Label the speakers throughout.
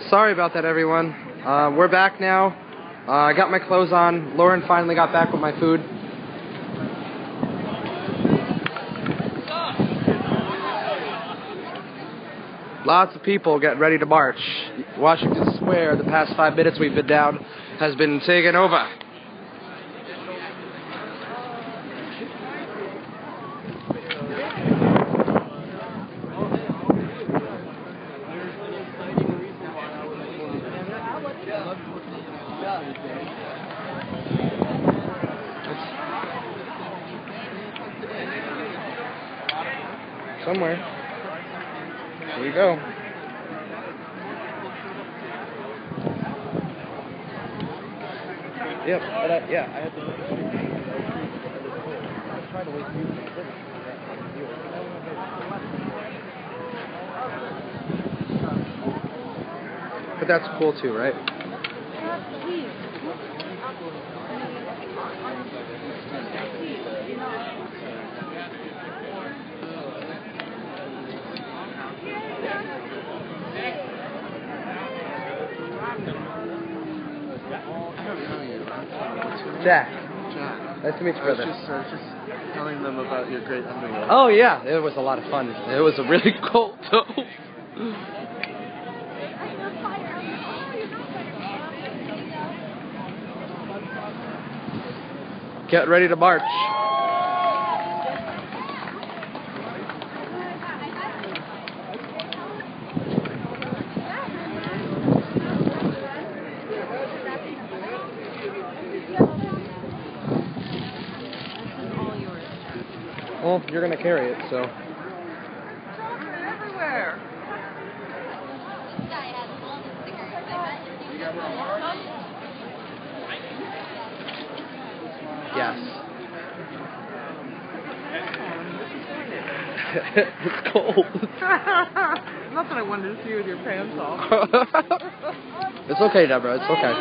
Speaker 1: Sorry about that, everyone. We're back now. I got my clothes on. Lauren finally got back with my food. Lots of people getting ready to march. Washington Square, the past 5 minutes we've been down, has been taken over. Somewhere. Here we go. Yep, but I had to. I was trying to wait for you. But that's cool too, right? Jack. Nice to meet you, brother.
Speaker 2: I was just telling them about your great underwear.
Speaker 1: Oh, yeah. It was a lot of fun. It was really cold, though. Get ready to march. Well, you're going to carry it, so.
Speaker 3: Everywhere.
Speaker 1: Yes. It's cold.
Speaker 3: Not that I wanted to see you with your pants off.
Speaker 1: It's okay, Deborah. It's okay.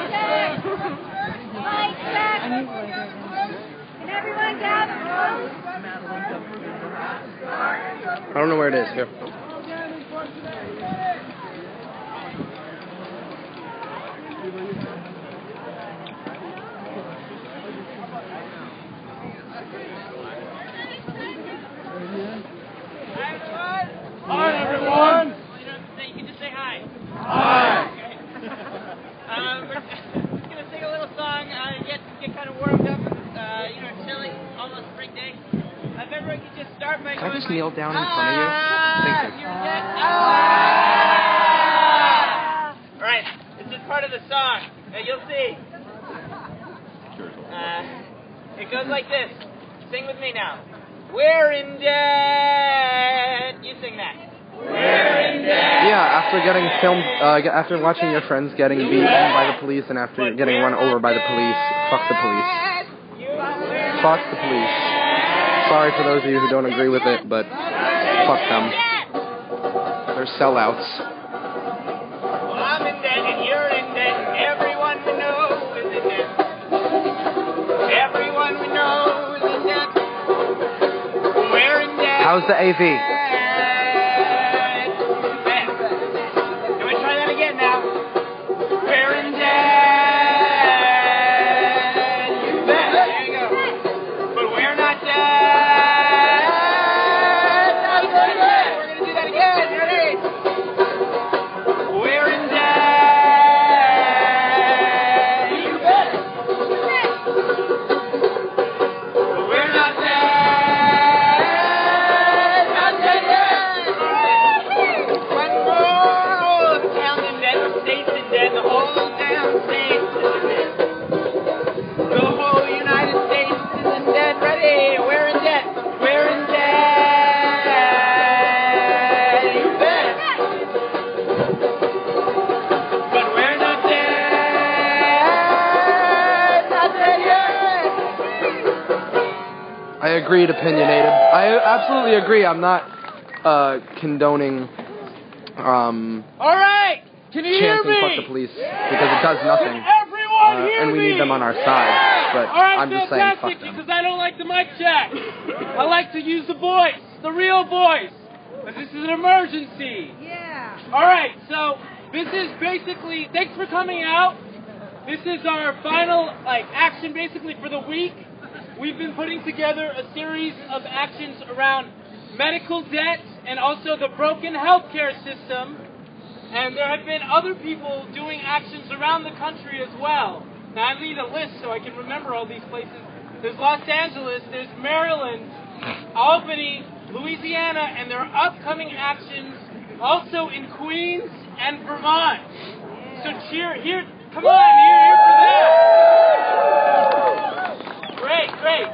Speaker 4: Can everyone gather?
Speaker 1: I don't know where it is. Here.
Speaker 5: Hi, everyone! You can just say hi. Hi! We're just going to sing a little song, get kind of warmed up, chilly, almost spring day. If everyone could just start by
Speaker 1: Can I just kneel down in front of you? Thank you.
Speaker 5: Alright, this is part of the song. You'll see. It goes like this. Sing with me now. We're in debt. You sing that. We're in debt.
Speaker 1: Yeah, after getting filmed, after watching your friends getting beaten by the police and after getting run over by the police, fuck the police. Fuck the police. Sorry for those of you who don't agree with it, but fuck them. They're sellouts.
Speaker 5: Well, I'm in debt and you're in debt and everyone we know is in debt. Everyone we know is in debt. We're in debt.
Speaker 1: How's the AV?
Speaker 5: Can we try that again now? We're in debt. You bet. There you go. But we're not dead. Not dead. We're going to do that again. Ready? We're in debt. You bet. But we're not dead. Not dead yet. One more. The town's in debt. The state's in debt. The whole damn state is in debt. The whole United States is in debt. Ready? We're in debt. We're in debt. You bet. But we're not dead. Not dead yet.
Speaker 1: I agreed, opinionated. I absolutely agree. I'm not condoning
Speaker 5: All right. Can you hear
Speaker 1: chanting
Speaker 5: me?
Speaker 1: fuck the police because it does nothing.
Speaker 5: Everyone hear
Speaker 1: And we
Speaker 5: me?
Speaker 1: need them on our side. But
Speaker 5: All right,
Speaker 1: I'm just saying
Speaker 5: fantastic,
Speaker 1: fuck them.
Speaker 5: because I don't like the mic check. I like to use the voice, the real voice. But this is an emergency.
Speaker 3: Yeah.
Speaker 5: All right, so this is basically, thanks for coming out. This is our final action basically for the week. We've been putting together a series of actions around medical debt and also the broken healthcare system. And there have been other people doing actions around the country as well. Now I need a list so I can remember all these places. There's Los Angeles, there's Maryland, Albany, Louisiana, and there are upcoming actions also in Queens and Vermont. So cheer here, come on, here for that. Great.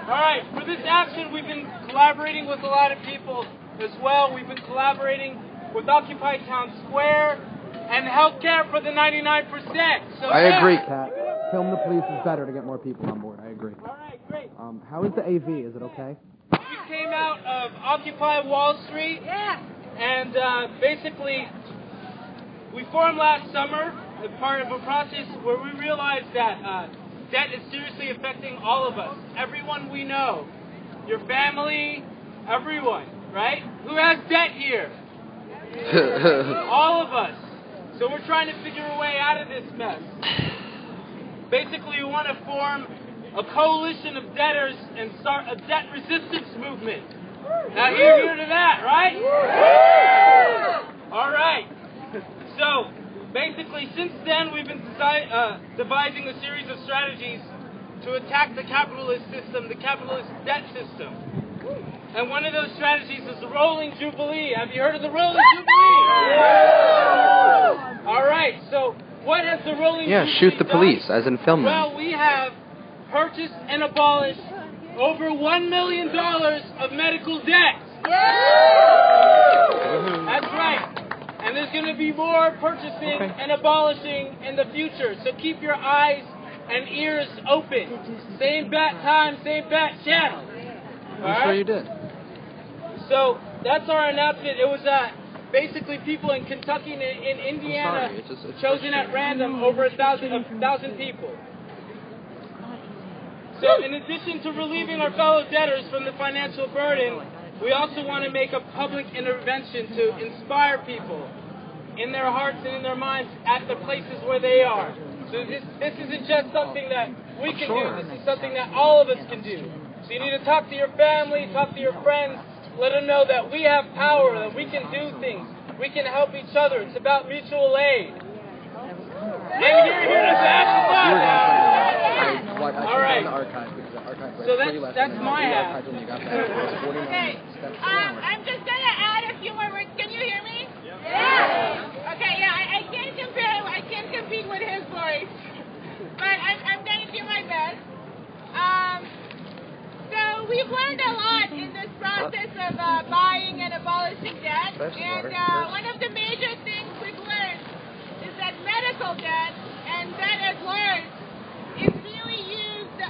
Speaker 5: All right, for this action, we've been collaborating with a lot of people as well. We've been collaborating with Occupy Town Square and Healthcare for the 99%. So
Speaker 1: I agree, Kat. Film the Police is better to get more people on board. I agree.
Speaker 5: All right, great.
Speaker 1: How is the AV? Is it okay?
Speaker 5: We came out of Occupy Wall Street. Yeah. And basically, we formed last summer as part of a process where we realized that debt is seriously affecting all of us. Everyone we know. Your family, everyone, right? Who has debt here? All of us. So we're trying to figure a way out of this mess. Basically, we want to form a coalition of debtors and start a debt resistance movement. Now, here to that, right? All right. So, basically, since then, we've been devising a series of strategies to attack the capitalist system, the capitalist debt system. And one of those strategies is the Rolling Jubilee. Have you heard of the Rolling Jubilee? All right. So, what has the Rolling Jubilee
Speaker 1: shoot the
Speaker 5: done?
Speaker 1: police, as in film them.
Speaker 5: Well, we have purchased and abolished over $1 million of medical debt. That's right. And there's going to be more purchasing and abolishing in the future. So keep your eyes and ears open. Same bat time, same bat channel.
Speaker 1: I'm sure you did.
Speaker 5: So that's our announcement. It was basically people in Kentucky and in Indiana
Speaker 1: it's
Speaker 5: chosen at random, over 1,000 people. So in addition to relieving our fellow debtors from the financial burden, we also want to make a public intervention to inspire people in their hearts and in their minds at the places where they are. So this isn't just something that we can do, this is something that all of us can do. So you need to talk to your family, talk to your friends, let them know that we have power, that we can do things, we can help each other. It's about mutual aid. And here to action. All right. So that's my hat.
Speaker 4: Okay. I'm just gonna add a few more words. Can you hear me? Yeah. Okay. Yeah. I can't compare. I can't compete with his voice, but I'm gonna do my best. So we've learned a lot in this process of buying and abolishing debt, and one of the major things we've learned is that medical debt and debt at large is really used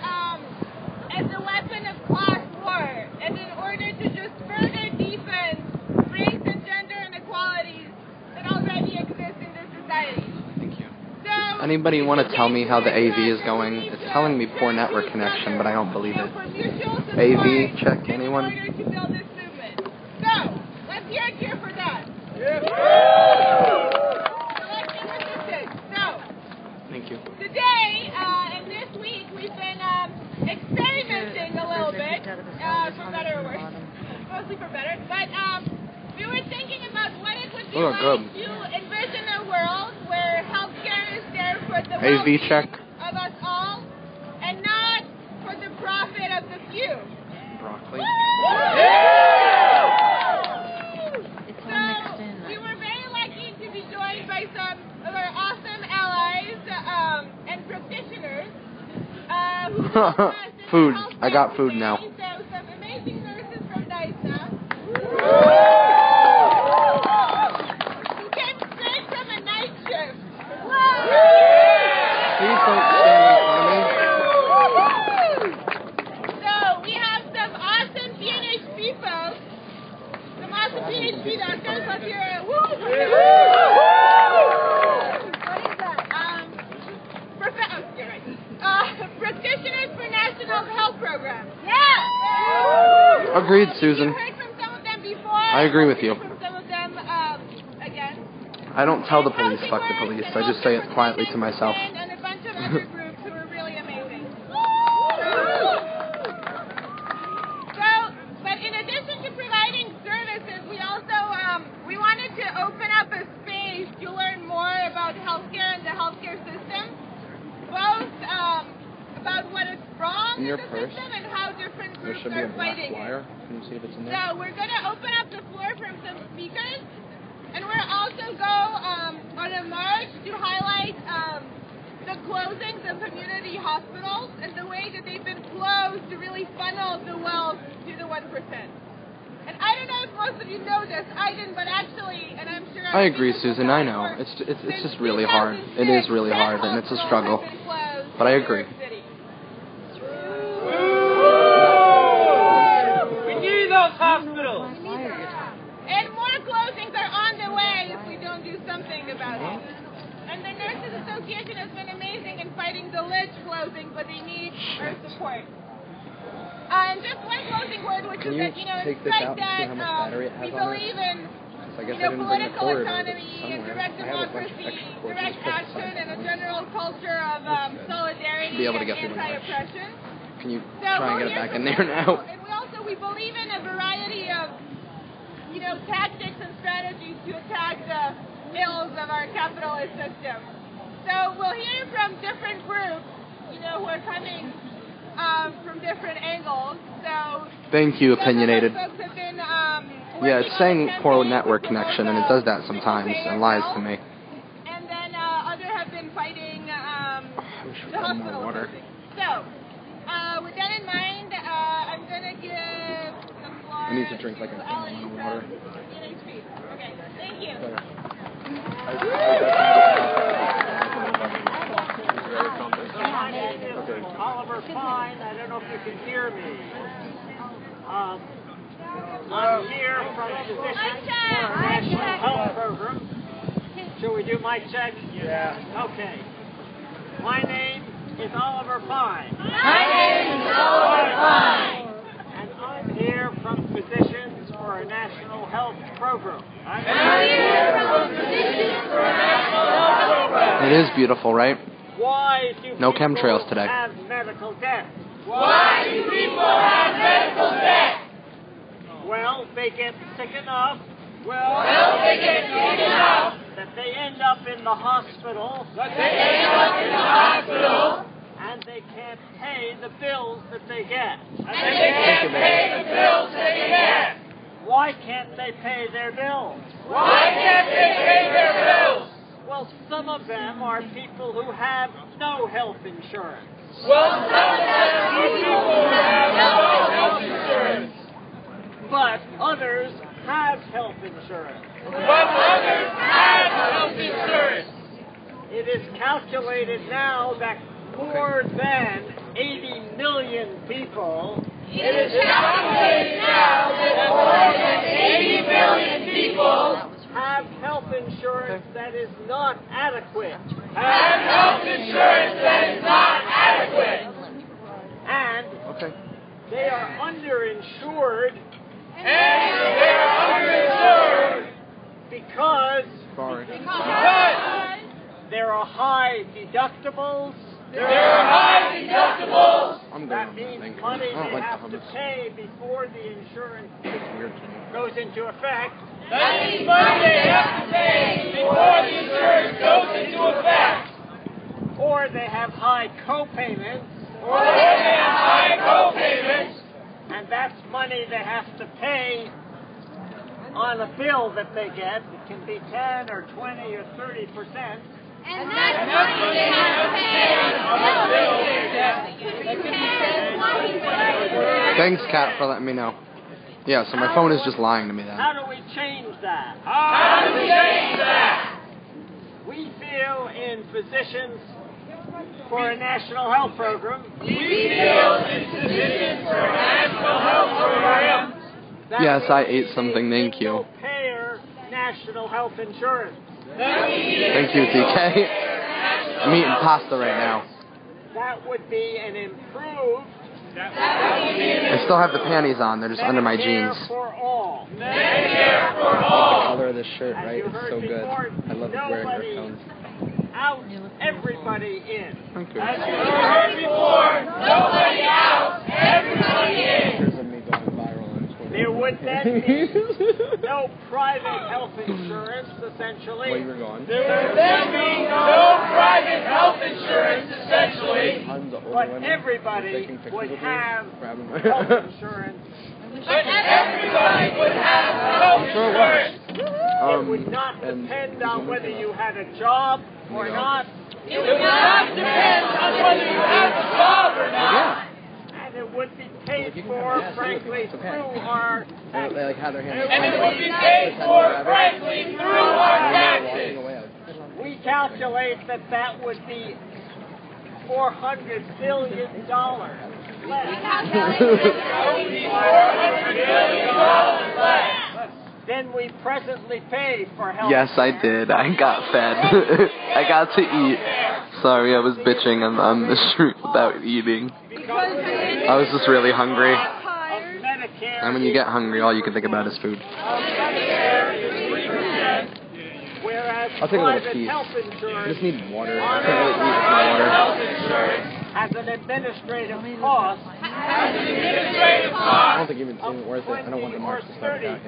Speaker 4: as a weapon of class war, and in order to just further deepen race and gender inequalities that already exist in this society.
Speaker 1: Thank you.
Speaker 4: So,
Speaker 1: Anybody want to tell me how the AV is going? It's telling me poor network connection, but I don't believe it. AV, check, anyone?
Speaker 4: In order to build this movement. So, let's hear a cheer for that. Selecting resistance. So,
Speaker 1: Thank you.
Speaker 4: today, and this week, we've been experimenting a little bit, for better or worse, mostly for better, but we were thinking about what it would be like to envision a world where healthcare is there for the
Speaker 1: AV check.
Speaker 4: of us all, and not for the profit of the few.
Speaker 1: Broccoli.
Speaker 4: So, we were very lucky to be joined by some of our awesome allies and practitioners
Speaker 1: Food. I got food now.
Speaker 4: So, some amazing nurses from DISA who came straight from a night shift.
Speaker 1: Please don't stand in front of me.
Speaker 4: So, we have some awesome PNHP folks, some awesome PNHP doctors. Let's hear it. Woo! What is that? Practitioners for National Health Program. Yeah!
Speaker 1: Agreed, Susan.
Speaker 4: You've heard from some of them before.
Speaker 1: I agree with you.
Speaker 4: From some of them again.
Speaker 1: I don't tell the police, fuck the police. I just say it quietly to myself.
Speaker 4: And a bunch of other groups who are really amazing. So, but in addition to providing services, we also we wanted to open up a space to learn more about healthcare and the healthcare system, both about what is wrong in the system and how different groups are fighting it.
Speaker 1: Can you see if it's in there?
Speaker 4: So we're going to open up the floor from some speakers, and we'll also go on a march to highlight the closings of community hospitals and the way that they've been closed to really funnel the wealth to the 1%. And I don't know if most of you know this, I didn't, but actually, and I'm sure...
Speaker 1: I agree, Susan, I know. It's just really hard. It is really hard, and it's a struggle. But I agree.
Speaker 5: We need those hospitals!
Speaker 4: And more closings are on the way if we don't do something about it. And the Nurses Association has been amazing in fighting the Lidge closing, but they need our support. And just one closing word, which is that, it's like that we believe in political autonomy and direct democracy, direct action, and a general culture of solidarity and anti-oppression.
Speaker 1: Can you try and get it back in there now?
Speaker 4: And we believe in a variety of, tactics and strategies to attack the ills of our capitalist system. So we'll hear from different groups, who are coming from different angles. So
Speaker 1: thank you, opinionated.
Speaker 4: Folks have been,
Speaker 1: yeah, it's saying poor network connection, and it does that sometimes and lies to me.
Speaker 4: And then others have been fighting the hospital. So with that in mind, I'm gonna give the floor.
Speaker 1: I need to drink like a gallon of water.
Speaker 4: Okay, thank you.
Speaker 5: My name is Oliver Fine. I don't know if you can hear me. I'm here from Physicians for a National Health Program. Should we do mic check? Yeah. Okay. My name is Oliver Fine.
Speaker 4: My name is Oliver Fine.
Speaker 5: And I'm here from Physicians for a National Health Program.
Speaker 4: I'm here from Physicians for a National Health Program.
Speaker 1: It is beautiful, right?
Speaker 5: Why do
Speaker 1: no
Speaker 5: people
Speaker 1: chemtrails today.
Speaker 5: have medical debt?
Speaker 4: Why do people have medical debt?
Speaker 5: Well, they get sick enough.
Speaker 4: They get sick enough.
Speaker 5: That they end up in the hospital. And they can't pay the bills that they get. Why can't they pay their bills? Well, some of them are people who have no health insurance. But others have health insurance. It is calculated now that more than 80 million people have health insurance that is not adequate. And they are underinsured. Because there are high deductibles. That means money they have to pay before the insurance goes into effect. Or they have high co-payments. And that's money they have to pay on a bill that they get. It can be 10 or 20 or 30%.
Speaker 4: And that's money they have to pay.
Speaker 1: Thanks, Kat, for letting me know. Yeah, so my phone is just lying to me then.
Speaker 5: How do we change that? We feel in Physicians for a National Health Program.
Speaker 1: Yes, I ate something, thank you.
Speaker 5: Payer national health insurance.
Speaker 1: Thank you, DK. I'm eating pasta right now.
Speaker 5: That would be an improved
Speaker 1: I still have the panties on. They're just under my jeans.
Speaker 5: For all.
Speaker 1: The color of this shirt, right? It's so good. I love wearing earphones.
Speaker 5: Out, everybody in.
Speaker 1: Thank you.
Speaker 5: As you heard before, nobody out, everybody in.
Speaker 1: Pictures of me going viral on Twitter.
Speaker 5: There would then be no private health insurance, essentially.
Speaker 1: While you were gone.
Speaker 5: There would then be no private health insurance, essentially.
Speaker 1: I'm the only
Speaker 5: But
Speaker 1: one
Speaker 5: everybody
Speaker 1: taking pictures
Speaker 5: would
Speaker 1: of me,
Speaker 5: have
Speaker 1: grabbing
Speaker 5: health
Speaker 1: my
Speaker 5: insurance.
Speaker 2: But everybody would have health insurance.
Speaker 5: It would not depend on whether you had a job or not.
Speaker 2: It would not depend on whether you have a job or not.
Speaker 5: And it would be paid for, frankly, through our
Speaker 1: They like have their hands.
Speaker 2: And it would be paid for, frankly, through our taxes.
Speaker 5: We calculate that would be $400 billion less. Than we presently pay for health.
Speaker 1: Yes, I did. I got fed. I got to eat. Sorry, I was bitching on the street without eating. I was just really hungry. And when you get hungry, all you can think about is food. I'll take a little piece. I just need water. I can't really eat without water.
Speaker 5: Has an administrative cost.
Speaker 1: I don't think it's even worth it. I don't want the march to start back.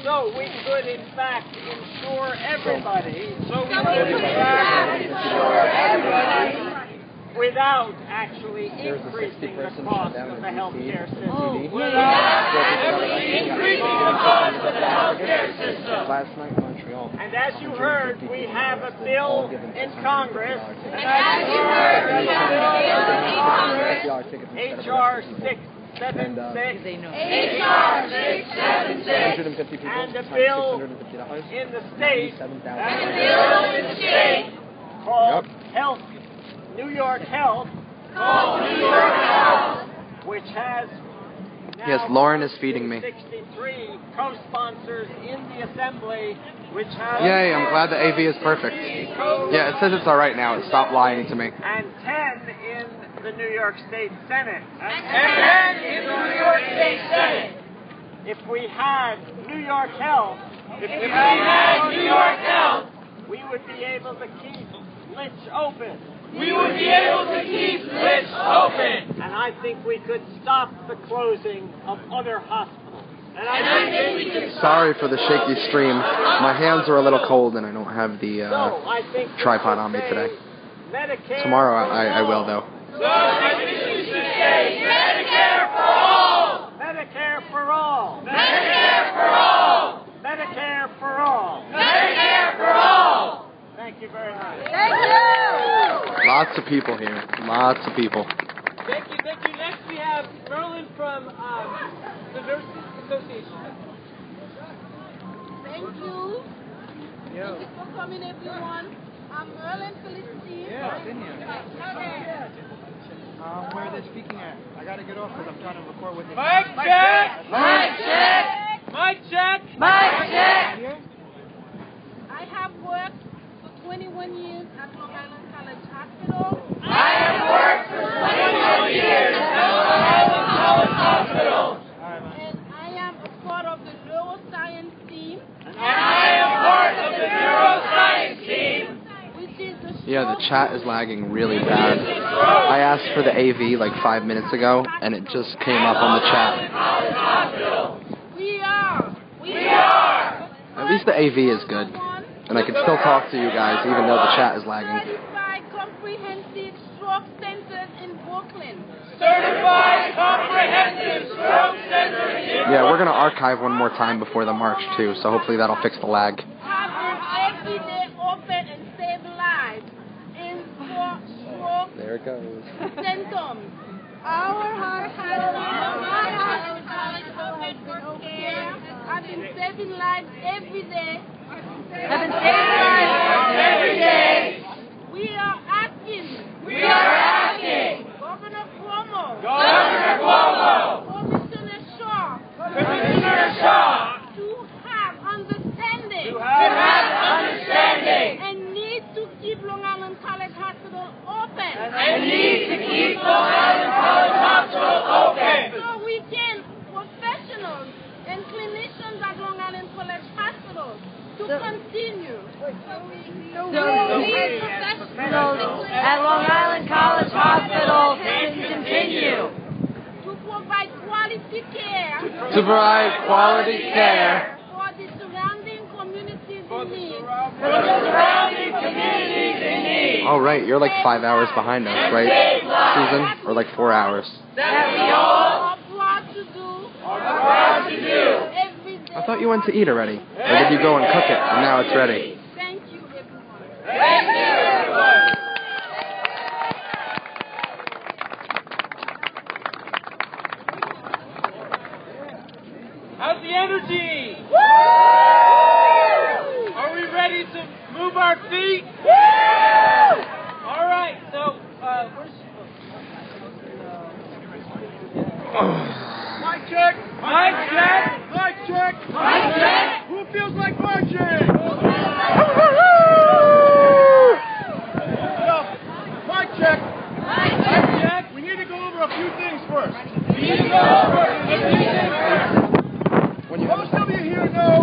Speaker 5: So we could, in fact, insure everybody. Without actually increasing the cost of the healthcare system.
Speaker 1: Last night in Montreal.
Speaker 5: And as you heard, we have a bill in Congress. H.R. 676. And a bill in the state. Called Health. New York Health, which has now
Speaker 1: Yes, Lauren is feeding me.
Speaker 5: 63 co-sponsors in the Assembly, which has
Speaker 1: Yay, I'm glad the AV is perfect. Yeah, it says it's alright now. It stopped lying to me.
Speaker 5: and 10 in the New York State Senate. If we had New York Health, we would be able to keep Litch open.
Speaker 2: We would be able to keep Litch open.
Speaker 5: And I think we could stop the closing of other hospitals. And
Speaker 2: I think we could
Speaker 1: Sorry for the shaky stream. My hands are a little cold and I don't have the tripod on me today.
Speaker 5: Medicare
Speaker 1: Tomorrow I will though.
Speaker 2: So I think we should say Medicare for all.
Speaker 5: Medicare for all.
Speaker 2: Medicare for all.
Speaker 5: Medicare for all.
Speaker 2: Medicare for all.
Speaker 5: Thank you very much.
Speaker 1: Lots of people here. Lots of people.
Speaker 3: Thank you. Next we have Merlin from the Nurses Association.
Speaker 4: Thank you. Thank you for coming, everyone. I'm Merlin Felicity.
Speaker 6: Yeah, I've been here. Where are they speaking at? I gotta get off because I'm trying to record with them.
Speaker 3: Mic check! Mic check! Mic check! Mic check!
Speaker 4: I have worked for 21 years at Long Island College Hospital.
Speaker 2: I have worked for 21 years at Long Island College Hospital.
Speaker 4: And I am a part of the neuroscience team. Which is the
Speaker 1: Yeah, the chat is lagging really bad. I asked for the AV like 5 minutes ago and it just came up on the chat.
Speaker 4: We are.
Speaker 1: At least the AV is good. And I can still talk to you guys even though the chat is lagging.
Speaker 4: Certified comprehensive stroke centers in Brooklyn.
Speaker 2: Certified comprehensive stroke center in
Speaker 1: Yeah, we're going to archive one more time before the march too, so hopefully that'll fix the lag.
Speaker 4: Have an everyday open and save lives in stroke
Speaker 1: There it goes.
Speaker 4: symptoms. Our heart has been okay. I've been saving lives every day. We are asking. Governor Cuomo. Commissioner Shaw. To have understanding. And need to keep Long Island College Hospital open.
Speaker 2: and need to keep Long Island College Hospital open.
Speaker 4: So we can professionals and clinicians at Long Island College Hospital to continue. So we need professionals
Speaker 2: At Long Island College Hospital can continue
Speaker 4: to provide quality care
Speaker 1: To provide quality care
Speaker 4: for the surrounding communities in need.
Speaker 2: for the surrounding communities in need.
Speaker 1: Oh, right, you're like 5 hours behind us, right, Susan? Or like 4 hours.
Speaker 2: That we all
Speaker 4: Are proud to do
Speaker 2: are proud to do.
Speaker 4: every day.
Speaker 1: I thought you went to eat already. Or did you go and cook it, and now it's ready?
Speaker 4: Thank you, everyone.
Speaker 2: Thank you, everyone.
Speaker 3: How's the energy? Are we ready to move our feet? All right. So, where's
Speaker 6: Mic check.
Speaker 3: Mike Jack?
Speaker 6: Mic check.
Speaker 3: Mike Jack?
Speaker 6: Who feels like marching? Mic check.
Speaker 3: Mike Jack?
Speaker 6: We need to go over a few things first.
Speaker 3: We need to go over a few things first.
Speaker 6: Most of you here know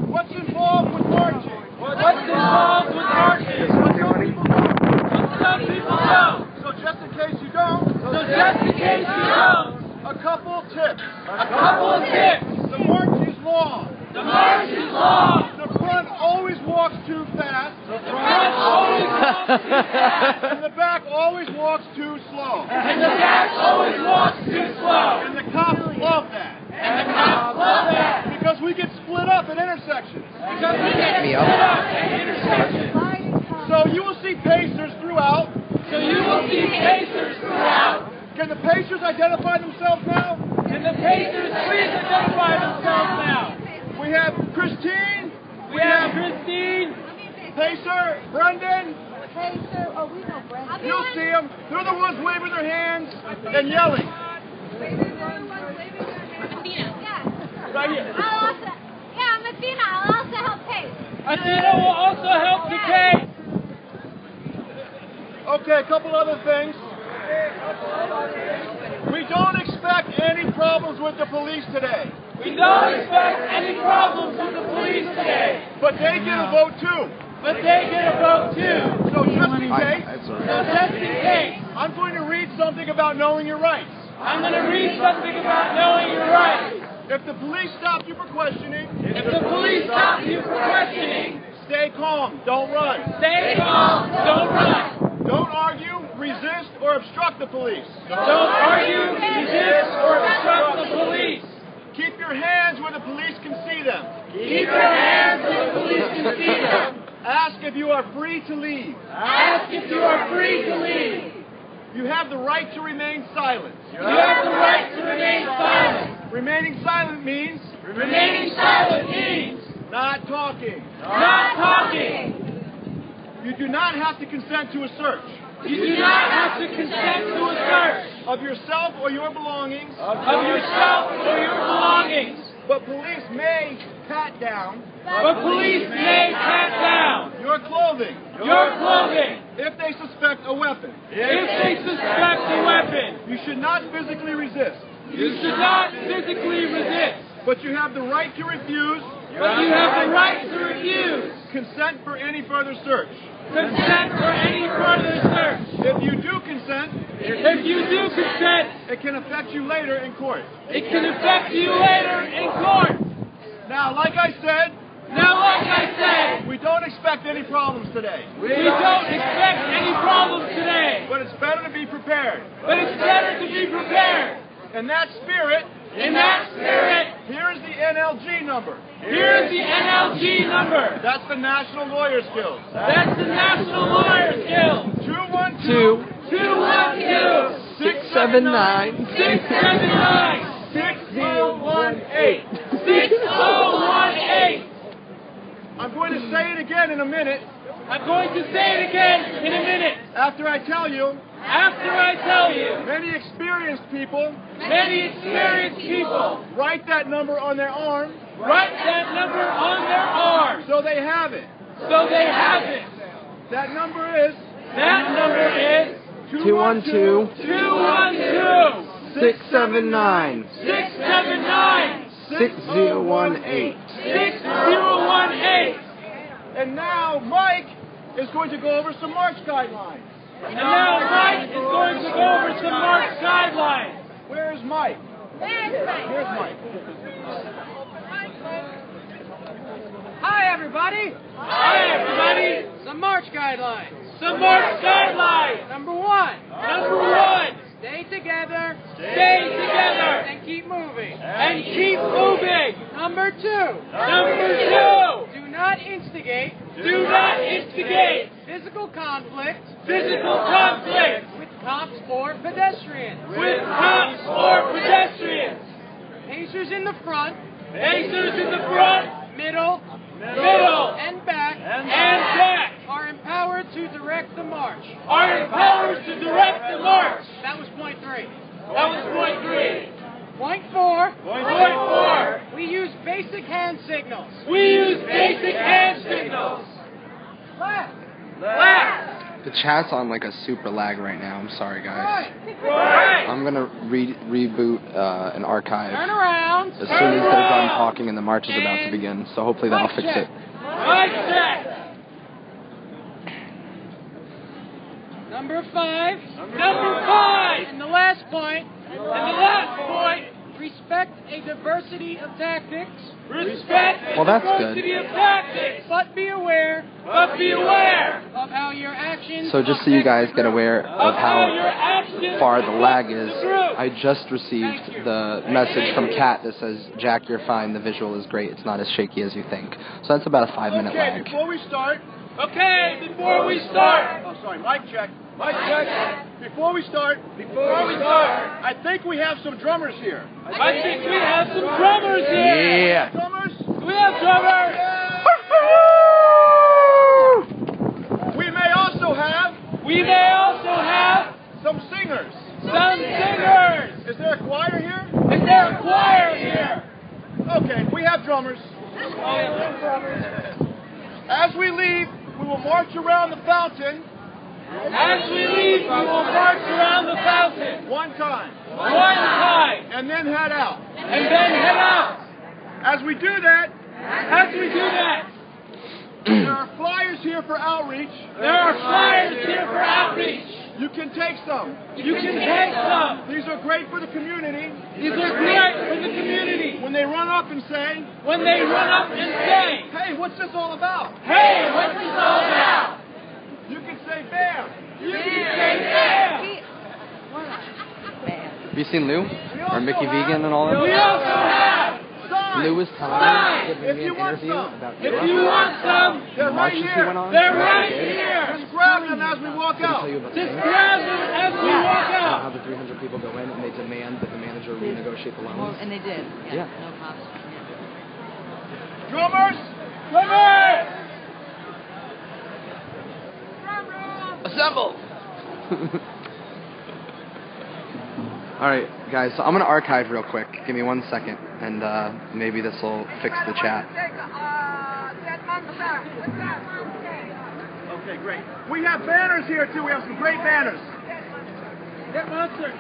Speaker 6: what's involved with marching.
Speaker 3: What's involved with marching?
Speaker 6: What some people don't.
Speaker 3: What some people don't.
Speaker 6: So just in case you don't,
Speaker 3: So just in case you don't,
Speaker 6: a couple tips.
Speaker 3: a couple of tips.
Speaker 6: The march is long.
Speaker 3: The march is long.
Speaker 6: The front always walks too fast.
Speaker 3: The front always walks too fast.
Speaker 6: And the back always walks too slow.
Speaker 3: And the back always walks too slow.
Speaker 6: And the cops love that.
Speaker 3: And the cops love that.
Speaker 6: Because we get split up at intersections.
Speaker 3: Because we get
Speaker 1: Me
Speaker 3: split
Speaker 1: up.
Speaker 3: up at intersections.
Speaker 6: So you will see pacers throughout.
Speaker 3: So you will see pacers throughout.
Speaker 6: Can the pacers identify themselves now?
Speaker 3: And the pacers please identify themselves now.
Speaker 6: We have Christine.
Speaker 3: We have Christine.
Speaker 6: Pacer, Brendan.
Speaker 4: Brendan.
Speaker 6: You'll see them. They're the ones waving their hands and yelling. Right here.
Speaker 4: Messina, I'll also help Pace.
Speaker 3: Athena will also help the case.
Speaker 6: Okay, a couple other things. We don't expect any problems with the police today.
Speaker 3: We don't expect any problems with the police today.
Speaker 6: But they get a vote too.
Speaker 3: But they get a vote too.
Speaker 6: So just in case,
Speaker 1: That's
Speaker 3: So
Speaker 1: alright.
Speaker 3: just in case,
Speaker 6: I'm going to read something about knowing your rights.
Speaker 3: I'm going to read something about knowing your rights.
Speaker 6: If the police stop you for questioning,
Speaker 3: If the police stop you for questioning,
Speaker 6: stay calm. Don't run.
Speaker 3: stay calm, don't run.
Speaker 6: Don't argue, resist, or obstruct the police.
Speaker 3: Don't argue, resist, or obstruct the police.
Speaker 6: Keep your hands where the police can see them.
Speaker 3: Keep your hands where the police can see them.
Speaker 6: Ask if you are free to leave.
Speaker 3: Ask if you are free to leave.
Speaker 6: You have the right to remain silent.
Speaker 3: You have the right to remain silent.
Speaker 6: Remaining silent means
Speaker 3: Remaining silent means
Speaker 6: not talking.
Speaker 3: not talking.
Speaker 6: You do not have to consent to a search
Speaker 3: You do not have to consent to a search
Speaker 6: of yourself or your belongings,
Speaker 3: of yourself or your belongings.
Speaker 6: but police may pat down
Speaker 3: But police may pat down
Speaker 6: your clothing
Speaker 3: your clothing
Speaker 6: if they suspect a weapon.
Speaker 3: if they suspect a weapon.
Speaker 6: You should not physically resist,
Speaker 3: You should not physically resist,
Speaker 6: but you have the right to refuse
Speaker 3: but you have the right to refuse
Speaker 6: consent for any further search.
Speaker 3: consent for any further search.
Speaker 6: If you do consent,
Speaker 3: If you do consent,
Speaker 6: it can affect you later in court.
Speaker 3: it can affect you later in court.
Speaker 6: Now, like I said,
Speaker 3: Now, like I said,
Speaker 6: we don't expect any problems today,
Speaker 3: we don't expect any problems today,
Speaker 6: but it's better to be prepared.
Speaker 3: but it's better to be prepared.
Speaker 6: In that spirit,
Speaker 3: In that spirit,
Speaker 6: here is the NLG number.
Speaker 3: here's the NLG number.
Speaker 6: That's the National Lawyers Guild.
Speaker 3: That's the National Lawyers Guild.
Speaker 6: 212
Speaker 3: 212
Speaker 1: 679
Speaker 3: 679
Speaker 6: 6018.
Speaker 3: 6018.
Speaker 6: I'm going to say it again in a minute
Speaker 3: I'm going to say it again in a minute.
Speaker 6: after I tell you.
Speaker 3: After I tell you,
Speaker 6: Many experienced people
Speaker 3: many experienced people
Speaker 6: write that number on their arm
Speaker 3: write that number on their arm
Speaker 6: so they have it.
Speaker 3: so they have it.
Speaker 6: That number is
Speaker 1: 212
Speaker 3: 212
Speaker 1: 679
Speaker 3: 679
Speaker 1: 6018.
Speaker 3: 6018.
Speaker 6: And now Mike is going to go over some march guidelines.
Speaker 3: And now Mike is going to go over some march guidelines.
Speaker 6: Where is Mike? Here's Mike.
Speaker 5: Hi, everybody.
Speaker 3: Hi, everybody.
Speaker 5: Some march guidelines.
Speaker 3: Some march guidelines.
Speaker 5: Number 1.
Speaker 3: Number 1.
Speaker 5: Stay together.
Speaker 3: Stay together.
Speaker 5: And keep moving.
Speaker 3: And keep moving.
Speaker 5: Number 2.
Speaker 3: Number 2.
Speaker 5: Do not instigate
Speaker 3: Do not instigate
Speaker 5: physical conflict
Speaker 3: physical conflict
Speaker 5: with cops or pedestrians.
Speaker 3: with cops or pedestrians.
Speaker 5: Pacers in the front,
Speaker 3: Pacers in the front,
Speaker 5: middle,
Speaker 3: middle,
Speaker 5: and back
Speaker 3: and back
Speaker 5: are empowered to direct the march.
Speaker 3: are empowered to direct the march.
Speaker 5: That was point 3.
Speaker 3: That was point 3.
Speaker 5: Point 4.
Speaker 3: Point 4.
Speaker 5: We use basic hand signals.
Speaker 3: We use basic hand signals.
Speaker 5: Left.
Speaker 3: Left.
Speaker 1: The chat's on like a super lag right now. I'm sorry, guys.
Speaker 3: Right.
Speaker 1: I'm gonna reboot an archive
Speaker 5: Turn around.
Speaker 1: as soon as they're done talking and the march is about to begin. So hopefully that'll fix it.
Speaker 3: Right check.
Speaker 5: Number 5.
Speaker 3: Number 5.
Speaker 5: And the last point.
Speaker 3: And the last point.
Speaker 5: Respect a diversity of tactics,
Speaker 3: Respect the
Speaker 1: Well, that's
Speaker 3: diversity
Speaker 1: good.
Speaker 3: of tactics.
Speaker 5: but be aware
Speaker 3: But be aware
Speaker 5: of how your actions.
Speaker 1: So just so you guys
Speaker 5: affect
Speaker 1: get
Speaker 5: the
Speaker 1: aware
Speaker 5: group.
Speaker 1: of
Speaker 3: your
Speaker 1: how
Speaker 3: actions
Speaker 1: far the lag is,
Speaker 3: affect the group.
Speaker 1: I just received the message from Kat that says, Jack, you're fine, the visual is great, it's not as shaky as you think. So that's about a 5-minute
Speaker 6: Okay,
Speaker 1: lag.
Speaker 6: before we start.
Speaker 3: Okay, before we start.
Speaker 6: Oh, sorry, mic check.
Speaker 3: Mic check.
Speaker 6: Before we start, I think we have some drummers here.
Speaker 3: I think we have some drummers here.
Speaker 1: Yeah.
Speaker 6: Drummers?
Speaker 3: We have drummers.
Speaker 6: We may also have
Speaker 3: We may also have
Speaker 6: some singers.
Speaker 3: some singers.
Speaker 6: Is there a choir here?
Speaker 3: Is there a choir here?
Speaker 6: Okay, we have drummers. As we leave, we will march around the fountain
Speaker 3: As we leave, we will march around the fountain
Speaker 6: one time
Speaker 3: one time
Speaker 6: and then head out.
Speaker 3: and then head out.
Speaker 6: As we do that, there are flyers here for outreach.
Speaker 3: there are flyers here for outreach.
Speaker 6: You can take some.
Speaker 3: You can take some.
Speaker 6: These are great for the community.
Speaker 3: These are great for the community.
Speaker 6: When they run up and say,
Speaker 3: When they run up and say,
Speaker 6: hey, what's this all about?
Speaker 3: hey, what's this all about?
Speaker 6: You can say, bam.
Speaker 3: You can say, yeah.
Speaker 1: Have you seen Lou? Or Mickey Vegan and all
Speaker 3: We
Speaker 1: that?
Speaker 3: also have,
Speaker 6: Signs.
Speaker 1: Lou was
Speaker 3: Signs.
Speaker 1: time giving
Speaker 6: If
Speaker 1: me
Speaker 6: you
Speaker 1: an
Speaker 6: want
Speaker 1: interview
Speaker 6: some.
Speaker 1: about
Speaker 3: if
Speaker 1: Europe.
Speaker 3: you want some,
Speaker 6: They're right
Speaker 1: marches he
Speaker 6: here.
Speaker 1: went on.
Speaker 3: they're
Speaker 1: Right
Speaker 3: right
Speaker 1: there.
Speaker 3: here.
Speaker 6: Just grab them as we walk
Speaker 1: Did I
Speaker 6: out.
Speaker 1: tell you about
Speaker 3: Just
Speaker 1: the
Speaker 3: grab them as we walk
Speaker 1: how
Speaker 3: out.
Speaker 1: the 300 people go in and they demand that the manager renegotiate the
Speaker 7: Well,
Speaker 1: loans?
Speaker 7: and they did.
Speaker 1: Yeah.
Speaker 7: No cops.
Speaker 6: Drummers,
Speaker 3: Drummers!
Speaker 1: Assemble! Alright, guys, so I'm going to archive real quick. Give me 1 second, and maybe this will fix the chat.
Speaker 6: Okay, great. We have banners here, too. We have some great banners.
Speaker 3: Get Monster.